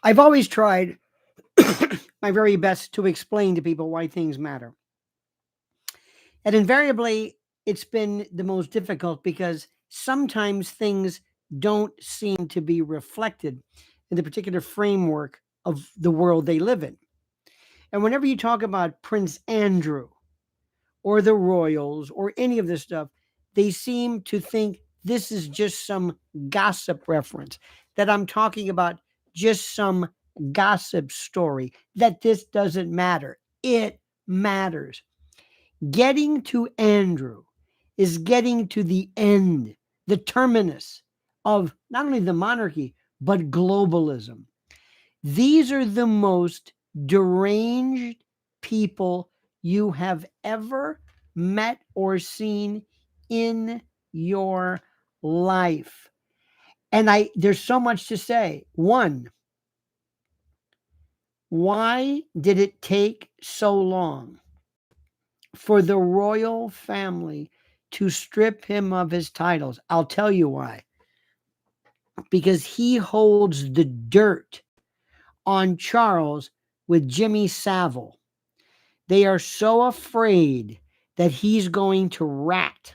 I've always tried my very best to explain to people why things matter. And invariably, it's been the most difficult because sometimes things don't seem to be reflected in the particular framework of the world they live in. And whenever you talk about Prince Andrew or the royals or any of this stuff, they seem to think this is just some gossip reference, that I'm talking about just some gossip story, that this doesn't matter. It matters. Getting to Andrew is getting to the end, the terminus of not only the monarchy, but globalism. These are the most deranged people you have ever met or seen in your life. And there's so much to say. One, why did it take so long for the royal family to strip him of his titles? I'll tell you why. Because he holds the dirt on Charles with Jimmy Savile. They are so afraid that he's going to rat,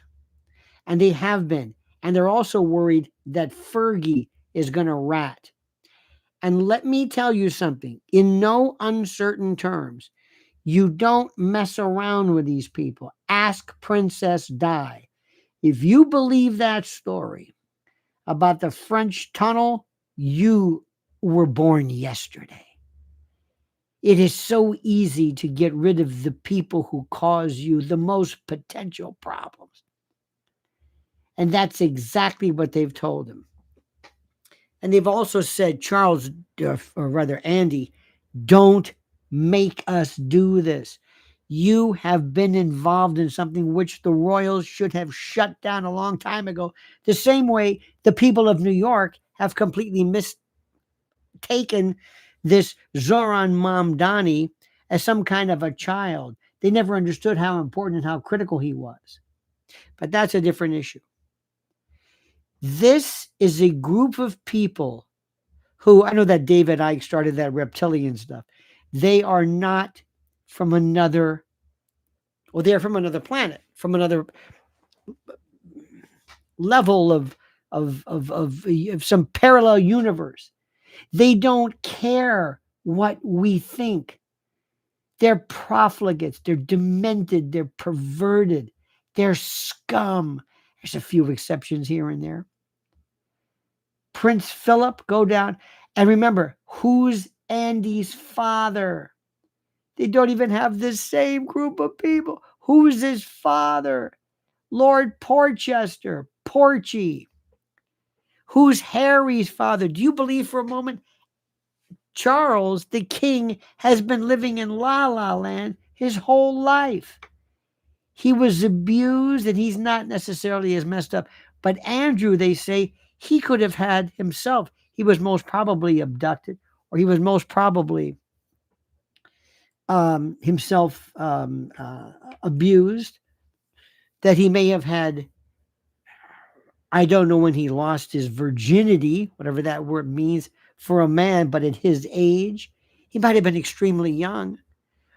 and they have been. And they're also worried that Fergie is going to rat. And let me tell you something, in no uncertain terms, you don't mess around with these people. Ask Princess Di. If you believe that story about the French tunnel, you were born yesterday. It is so easy to get rid of the people who cause you the most potential problems. And that's exactly what they've told him. And they've also said, Charles, or rather Andy, don't make us do this. You have been involved in something which the royals should have shut down a long time ago. The same way the people of New York have completely mistaken this Zoran Mamdani as some kind of a child. They never understood how important and how critical he was. But that's a different issue. This is a group of people who, I know that David Icke started that reptilian stuff. They are not from another, well, they are from another planet, from another level of some parallel universe. They don't care what we think. They're profligates, they're demented, they're perverted, they're scum. There's a few exceptions here and there. Prince Philip, go down. And remember, who's Andy's father? They don't even have the same group of people. Who's his father? Lord Porchester, Porchy. Who's Harry's father? Do you believe for a moment Charles, the king, has been living in La La Land his whole life? He was abused and he's not necessarily as messed up. But Andrew, they say, he could have had himself. He was most probably abducted, or he was most probably himself abused, that he may have had, I don't know when he lost his virginity, whatever that word means for a man, but at his age, he might have been extremely young.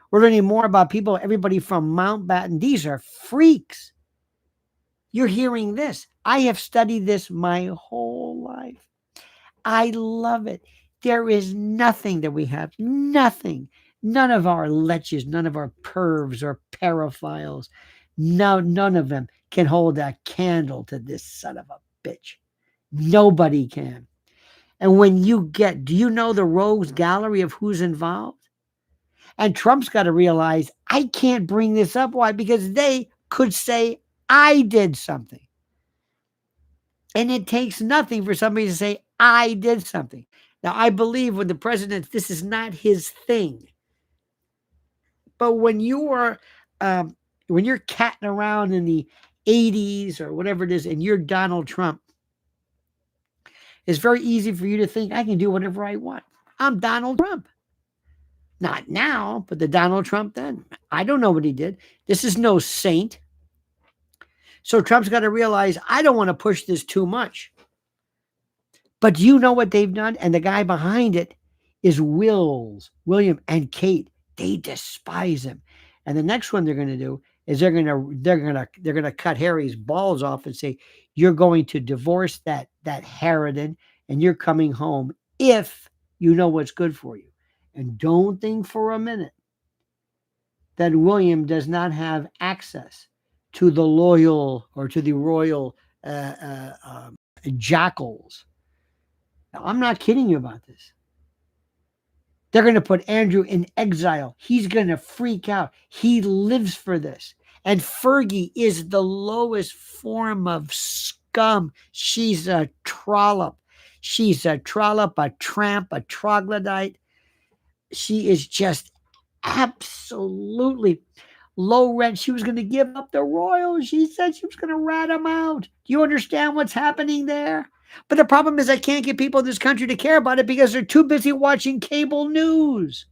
We're learning more about people, everybody from Mountbatten. These are freaks. You're hearing this. I have studied this my whole life. I love it. There is nothing that we have, nothing. None of our leches, none of our pervs or paraphiles, no, none of them can hold a candle to this son of a bitch. Nobody can. And when you get, do you know the rogues gallery of who's involved? And Trump's got to realize, I can't bring this up. Why? Because they could say, I did something. And it takes nothing for somebody to say, I did something. Now, I believe when the president, this is not his thing. But when you're catting around in the 80s or whatever it is, and you're Donald Trump, it's very easy for you to think, I can do whatever I want. I'm Donald Trump. Not now, but the Donald Trump then. I don't know what he did. This is no saint. So Trump's got to realize, I don't want to push this too much. But do you know what they've done? And the guy behind it is William and Kate. They despise him. And the next one they're going to do is they're gonna cut Harry's balls off and say, you're going to divorce that Harridan and you're coming home if you know what's good for you. And don't think for a minute that William does not have access to the loyal or to the royal jackals. Now, I'm not kidding you about this. They're going to put Andrew in exile. He's going to freak out. He lives for this. And Fergie is the lowest form of scum. She's a trollop. She's a trollop, a tramp, a troglodyte. She is just absolutely low rent. She was going to give up the royals. She said she was going to rat them out. Do you understand what's happening there? But the problem is I can't get people in this country to care about it because they're too busy watching cable news.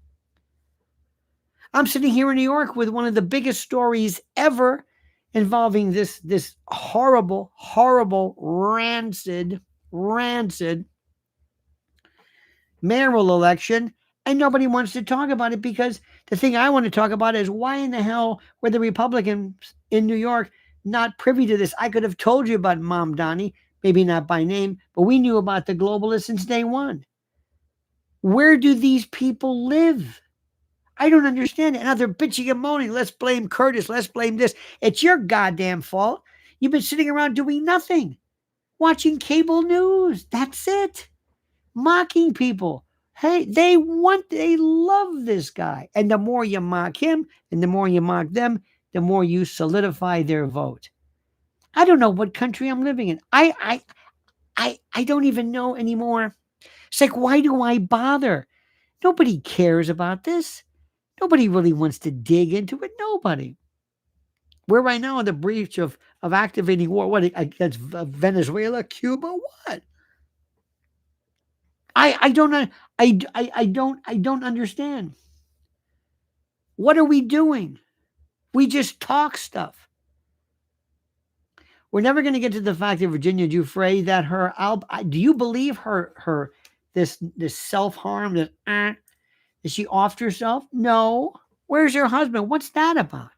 I'm sitting here in New York with one of the biggest stories ever involving this horrible, rancid mayoral election, and nobody wants to talk about it because the thing I want to talk about is why in the hell were the Republicans in New York not privy to this? I could have told you about Mom Donnie, maybe not by name, but we knew about the globalists since day one. Where do these people live? I don't understand it. Now they're bitching and moaning. Let's blame Curtis. Let's blame this. It's your goddamn fault. You've been sitting around doing nothing, watching cable news. That's it. Mocking people. Hey, they love this guy. And the more you mock him and the more you mock them, the more you solidify their vote. I don't know what country I'm living in. I don't even know anymore. It's like, why do I bother? Nobody cares about this. Nobody really wants to dig into it. Nobody. We're right now in the breach of activating war. What, against Venezuela, Cuba? What? I don't understand. What are we doing? We just talk stuff. We're never going to get to the fact that Virginia Giuffre, that her do you believe her this self-harm, that is she offed herself? No. Where's her husband? What's that about?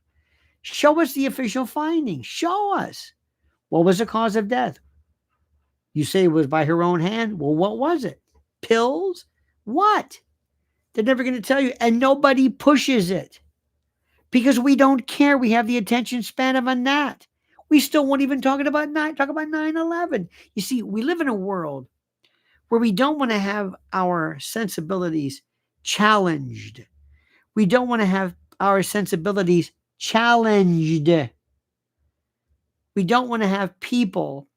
Show us the official findings. Show us. What was the cause of death? You say it was by her own hand. Well, what was it? Pills? What? They're never going to tell you. And nobody pushes it because we don't care. We have the attention span of a gnat. We still won't even talk about 9/11. You see, we live in a world where we don't want to have our sensibilities challenged. We don't want to have our sensibilities challenged. We don't want to have people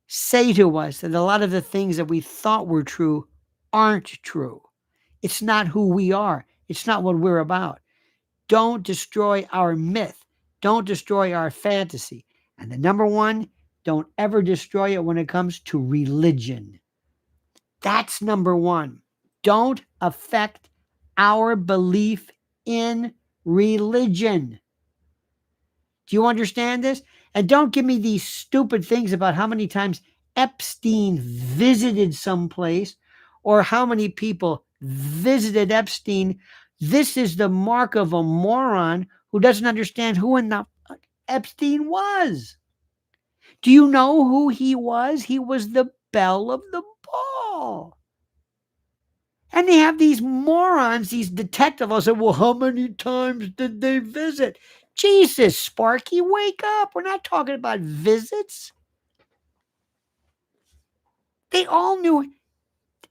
say to us that a lot of the things that we thought were true aren't true. It's not who we are. It's not what we're about. Don't destroy our myth. Don't destroy our fantasy. And the number one, don't ever destroy it when it comes to religion. That's number one. Don't affect our belief in religion. Do you understand this? And don't give me these stupid things about how many times Epstein visited someplace or how many people visited Epstein. This is the mark of a moron who doesn't understand who in the Epstein was. Do you know who he was? He was the belle of the ball. And they have these morons, these detectives, say, well, how many times did they visit? Jesus, Sparky, wake up. We're not talking about visits. They all knew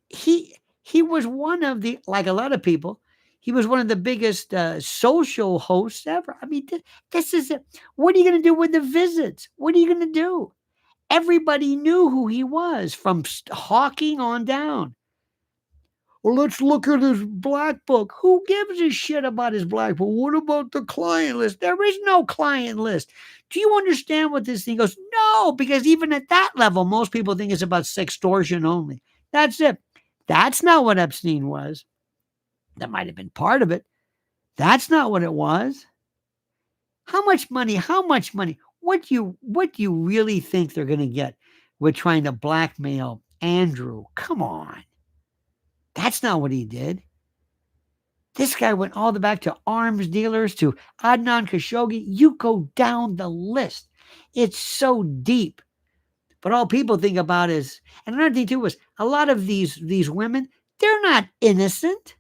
he was one of the, like a lot of people, he was one of the biggest social hosts ever. I mean, this is it. What are you going to do with the visits? What are you going to do? Everybody knew who he was from Hawking on down. Well, let's look at his black book. Who gives a shit about his black book? What about the client list? There is no client list. Do you understand what this thing goes? No, because even at that level, most people think it's about sextortion only. That's it. That's not what Epstein was. That might have been part of it. That's not what it was. How much money? How much money? What do you really think they're going to get with trying to blackmail Andrew? Come on. That's not what he did. This guy went all the back to arms dealers, to Adnan Khashoggi. You go down the list. It's so deep. But all people think about is, and another thing too was, a lot of these women, they're not innocent.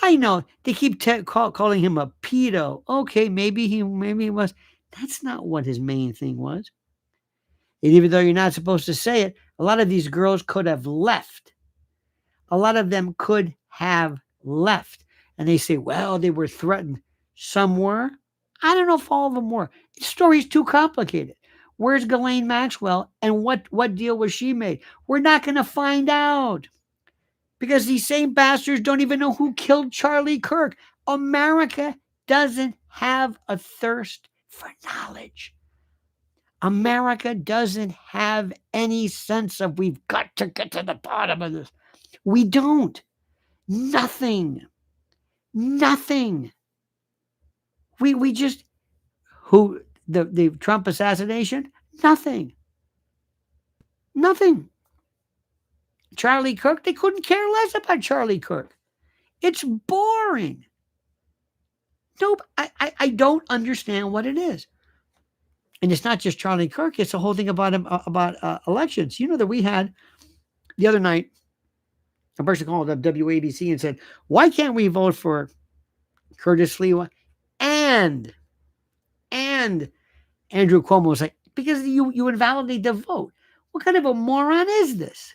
I know they keep calling him a pedo. Okay, maybe he was. That's not what his main thing was. And even though you're not supposed to say it, a lot of these girls could have left. A lot of them could have left. And they say, well, they were threatened. Some were. I don't know if all of them were. The story's too complicated. Where's Ghislaine Maxwell, and what deal was she made? We're not going to find out, because these same bastards don't even know who killed Charlie Kirk. America doesn't have a thirst for knowledge. America doesn't have any sense of, we've got to get to the bottom of this. We don't. Nothing. We just, who, the Trump assassination? Nothing. Charlie Kirk, they couldn't care less about Charlie Kirk. It's boring. Nope, I don't understand what it is. And it's not just Charlie Kirk, it's the whole thing about elections. You know that we had the other night, a person called up WABC and said, why can't we vote for Curtis Sliwa and Andrew Cuomo? Was like, because you invalidate the vote. What kind of a moron is this?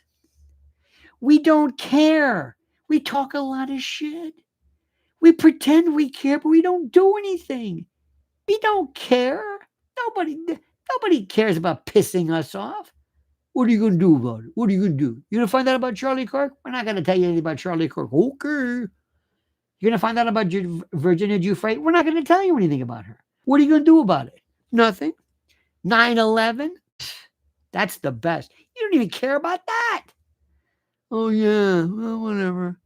We don't care. We talk a lot of shit. We pretend we care, but we don't do anything. We don't care. Nobody cares about pissing us off. What are you going to do about it? What are you going to do? You're going to find out about Charlie Kirk? We're not going to tell you anything about Charlie Kirk. Okay. You're going to find out about Virginia Giuffre? We're not going to tell you anything about her. What are you going to do about it? Nothing. 9/11? That's the best. You don't even care about that. Oh, yeah. Well, whatever.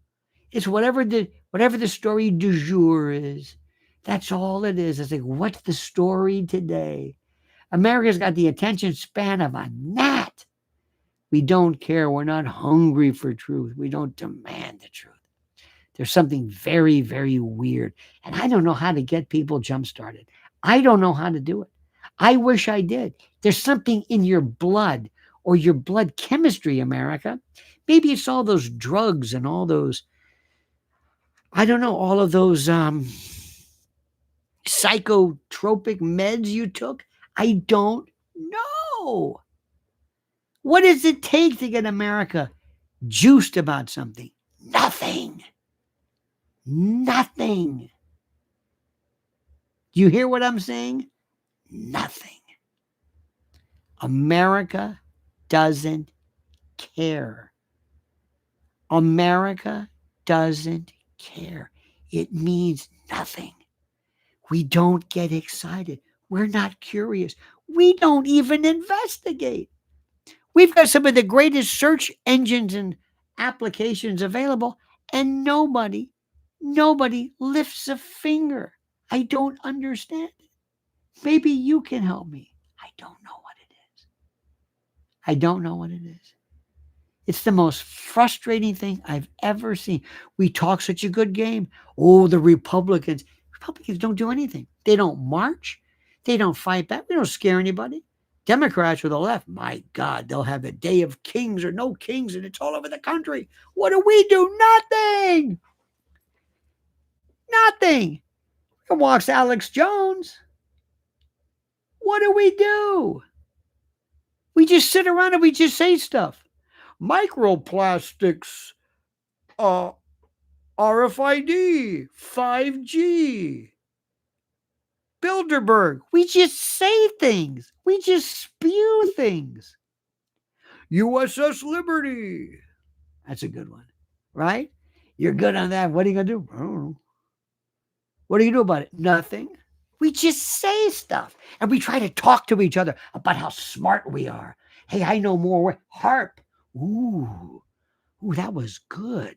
It's whatever the story du jour is. That's all it is. It's like, what's the story today? America's got the attention span of a gnat. We don't care. We're not hungry for truth. We don't demand the truth. There's something very, very weird. And I don't know how to get people jump-started. I don't know how to do it. I wish I did. There's something in your blood, or your blood chemistry, America. Maybe it's all those drugs and all those, I don't know, all of those psychotropic meds you took. I don't know. What does it take to get America juiced about something? Nothing. Do you hear what I'm saying? Nothing. America doesn't care. America doesn't care. It means nothing. We don't get excited. We're not curious. We don't even investigate. We've got some of the greatest search engines and applications available, and nobody lifts a finger. I don't understand it. Maybe you can help me. I don't know what it is. It's the most frustrating thing I've ever seen. We talk such a good game. Oh, the Republicans don't do anything. They don't march. They don't fight back. They don't scare anybody. Democrats or the left, my God, they'll have a day of kings or no kings, and it's all over the country. What do? Nothing. Here walks Alex Jones. What do? We just sit around and we just say stuff. Microplastics, RFID, 5G, Bilderberg. We just say things. We just spew things. USS Liberty. That's a good one, right? You're good on that. What are you going to do? I don't know. What are you going to do about it? Nothing. We just say stuff, and we try to talk to each other about how smart we are. Hey, I know more. Harp. Ooh, that was good.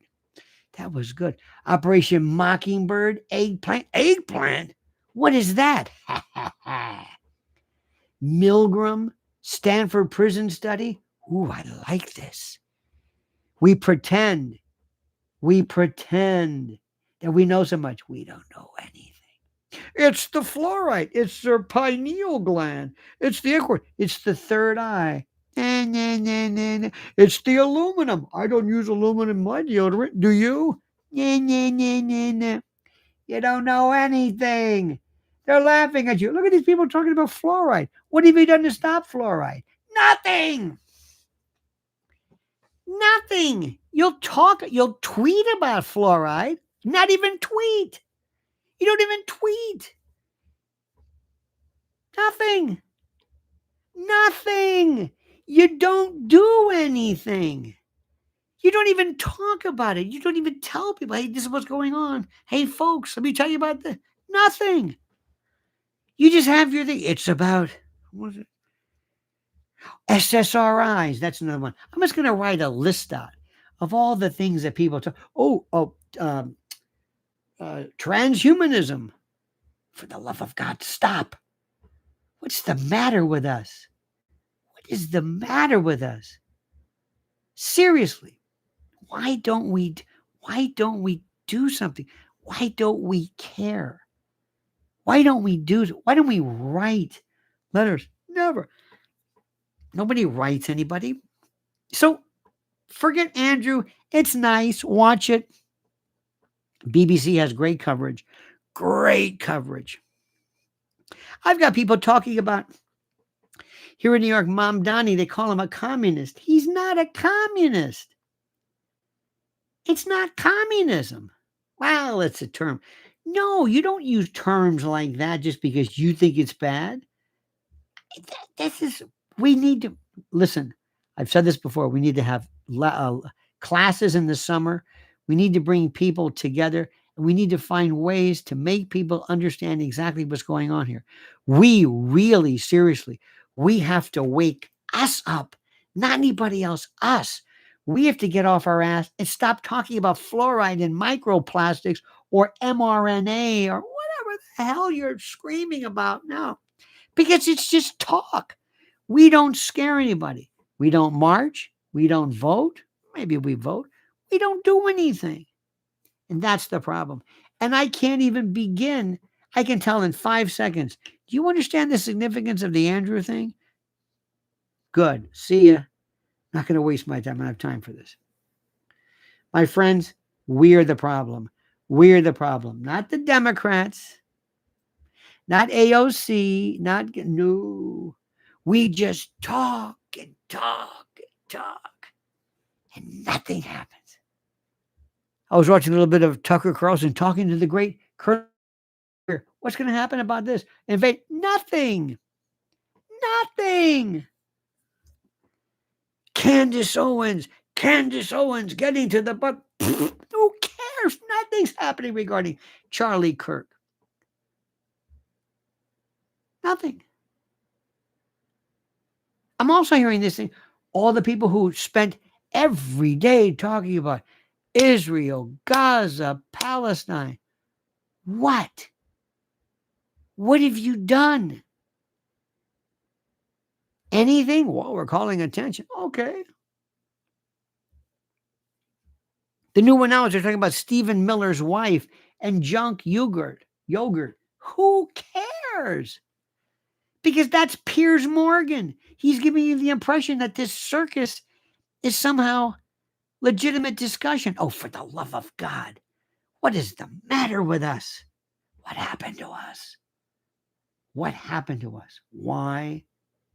Operation Mockingbird, eggplant. What is that? Milgram, Stanford prison study. Ooh, I like this. We pretend that we know so much. We don't know anything. It's the fluorite. It's their pineal gland. It's the inquiry. It's the third eye. Nah, nah, nah, nah, nah. It's the aluminum. I don't use aluminum in my deodorant. Do you? Nah, nah, nah, nah, nah. You don't know anything. They're laughing at you. Look at these people talking about fluoride. What have you done to stop fluoride? Nothing. Nothing. You'll tweet about fluoride. Not even tweet. You don't even tweet. Nothing. Nothing. You don't do anything. You don't even talk about it. You don't even tell people, hey, this is what's going on. Hey, folks, let me tell you about this. Nothing. You just have your thing. It's about, what is it? SSRIs. That's another one. I'm just going to write a list out of all the things that people talk. Transhumanism. For the love of God, stop. What's the matter with us? What is the matter with us? Seriously, why don't we do something? Why don't we care? Why don't we write letters? Never. Nobody writes anybody. So forget Andrew. It's nice. Watch it. BBC has great coverage. Great coverage. I've got people talking about here in New York, Mom Donnie, they call him a communist. He's not a communist. It's not communism. Well, it's a term. No, you don't use terms like that just because you think it's bad. We need to listen. I've said this before. We need to have classes in the summer. We need to bring people together, and we need to find ways to make people understand exactly what's going on here. We really, seriously, we have to wake us up, not anybody else, us. We have to get off our ass and stop talking about fluoride and microplastics or mRNA or whatever the hell you're screaming about now, because it's just talk. We don't scare anybody. We don't march. We don't vote. Maybe we vote. We don't do anything. And that's the problem. And I can't even begin. I can tell in 5 seconds. Do you understand the significance of the Andrew thing? Good. See ya. Not going to waste my time. I don't have time for this. My friends, we're the problem. We're the problem. Not the Democrats. Not AOC. No. We just talk and talk and talk. And nothing happens. I was watching a little bit of Tucker Carlson talking to the great Colonel. What's going to happen about this? Invade? Nothing. Nothing. Candace Owens getting to the butt. Who cares? Nothing's happening regarding Charlie Kirk. Nothing. I'm also hearing this thing. All the people who spent every day talking about Israel, Gaza, Palestine. What? What have you done? Anything? Well, we're calling attention. Okay. The new one now is they're talking about Stephen Miller's wife and junk yogurt. Who cares? Because that's Piers Morgan. He's giving you the impression that this circus is somehow legitimate discussion. Oh, for the love of God. What is the matter with us? What happened to us? What happened to us? Why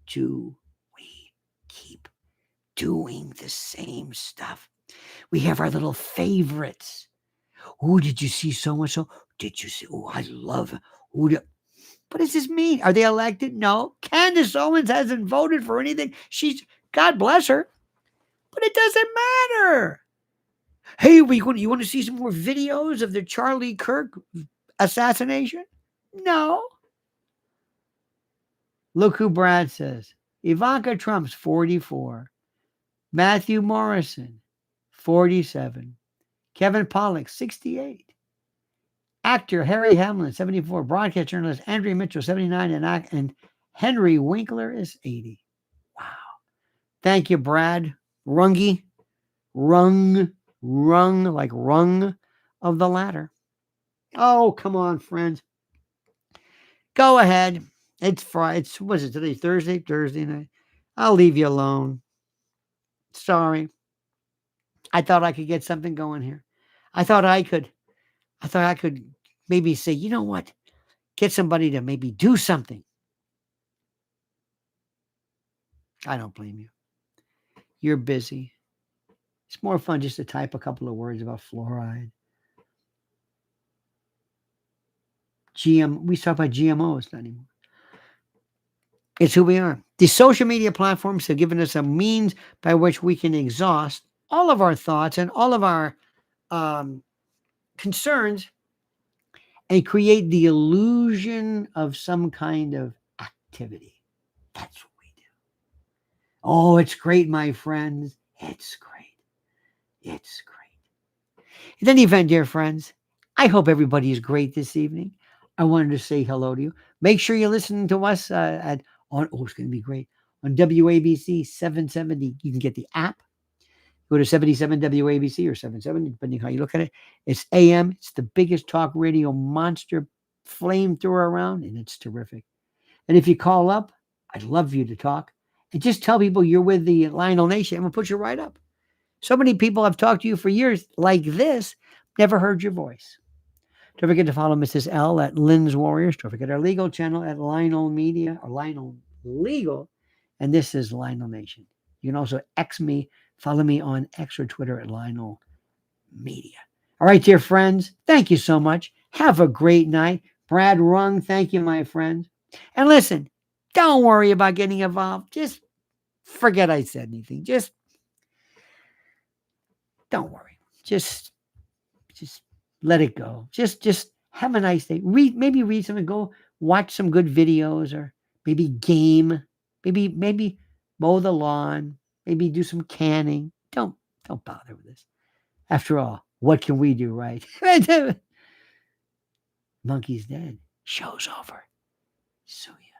do we keep doing the same stuff? We have our little favorites. Oh, did you see so-and-so? Did you see? Oh, I love it. What does this mean? Are they elected? No. Candace Owens hasn't voted for anything. God bless her. But it doesn't matter. Hey, you want to see some more videos of the Charlie Kirk assassination? No. Look who Brad says. Ivanka Trump's 44. Matthew Morrison, 47. Kevin Pollak, 68. Actor Harry Hamlin, 74. Broadcast journalist Andrea Mitchell, 79. And Henry Winkler is 80. Wow. Thank you, Brad. Rungy. rung like rung of the ladder. Oh, come on, friends. Go ahead. It's Friday. Was it today? Thursday night. I'll leave you alone. Sorry. I thought I could get something going here. I thought I could maybe say, you know what? Get somebody to maybe do something. I don't blame you. You're busy. It's more fun just to type a couple of words about fluoride. We talk about GMOs not anymore. It's who we are. The social media platforms have given us a means by which we can exhaust all of our thoughts and all of our concerns and create the illusion of some kind of activity. That's what we do. Oh, it's great, my friends. It's great. It's great. In any event, dear friends, I hope everybody is great this evening. I wanted to say hello to you. Make sure you listen to us it's going to be great. On WABC 770, you can get the app. Go to 77 WABC or 77, depending how you look at it. It's AM. It's the biggest talk radio monster flamethrower around, and it's terrific. And if you call up, I'd love for you to talk. And just tell people you're with the Lionel Nation, and we'll put you right up. So many people have talked to you for years like this, never heard your voice. Don't forget to follow Mrs. L at Lynn's Warriors. Don't forget our legal channel at Lionel Media or Lionel Legal. And this is Lionel Nation. You can also X me, follow me on X or Twitter at Lionel Media. All right, dear friends, thank you so much. Have a great night. Brad Rung, thank you, my friend. And listen, don't worry about getting involved. Just forget I said anything. Just don't worry. Just let it go. Just have a nice day. Maybe read something. Go watch some good videos, or maybe game. Maybe mow the lawn. Maybe do some canning. Don't bother with this. After all, what can we do, right? Monkey's dead. Show's over. So yeah.